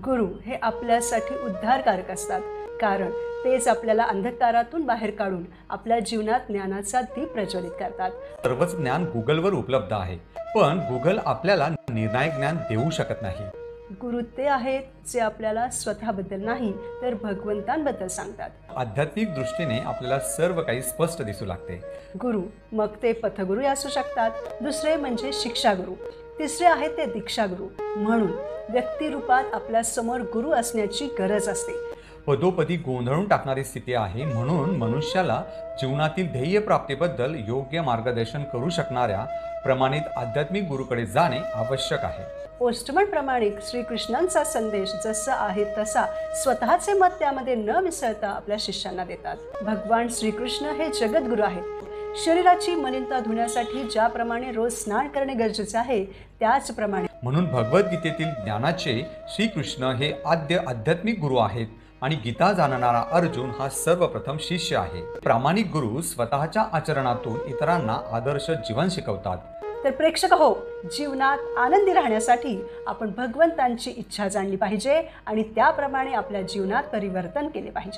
गुरु हे आपल्यासाठी उद्धारकारक असतात, कारण तेच आपल्याला अंधकारातून बाहेर काढून आपल्या जीवनात ज्ञानाचा दीप प्रज्वलित करतात. सर्वच ज्ञान गुगलवर उपलब्ध आहे, पण गुगल आपल्याला निर्णायक ज्ञान देऊ शकत नाही. गुरु ते आहेत जे आपल्याला स्वतःबद्दल नाही तर भगवंतांबद्दल सांगतात. आध्यात्मिक दृष्टीने आपल्याला सर्व काही स्पष्ट दिसू लागते. गुरु मग ते पथगुरू असू शकतात, दुसरे म्हणजे शिक्षागुरू, तिसरे आहेत ते दीक्षागुरू. म्हणून व्यक्तिरूपात आपल्या समोर गुरु असण्याची गरज असते. पदोपदी गोंधळून टाकणारी स्थिती आहे, म्हणून मनुष्याला जीवनातील ध्येय प्राप्तीबद्दल योग्य मार्गदर्शन करू शकणाऱ्या प्रमाणित आध्यात्मिक गुरुकडे जाणे आवश्यक आहे. पोस्टमन प्रमाणिक श्रीकृष्णांचा संदेश जसा आहे तसा स्वतःचे मत त्यामध्ये न मिसळता आपल्या शिष्यांना देतात. भगवान श्रीकृष्ण हे जगद्गुरू आहेत. शरीराची मलिनता धुण्यासाठी ज्याप्रमाणे रोज स्नान करणे गरजेचे आहे त्याचप्रमाणे म्हणून भगवद्गीतेतील ज्ञानाचे श्रीकृष्ण हे आद्य आध्यात्मिक गुरु आहेत आणि गीता जाणणारा अर्जुन हा सर्वप्रथम शिष्य आहे. प्रामाणिक गुरु स्वतःच्या आचरणातून इतरांना आदर्श जीवन शिकवतात. तर प्रेक्षक हो, जीवनात आनंदी राहण्यासाठी आपण भगवंतांची इच्छा जाणली पाहिजे आणि त्याप्रमाणे आपल्या जीवनात परिवर्तन केले पाहिजे.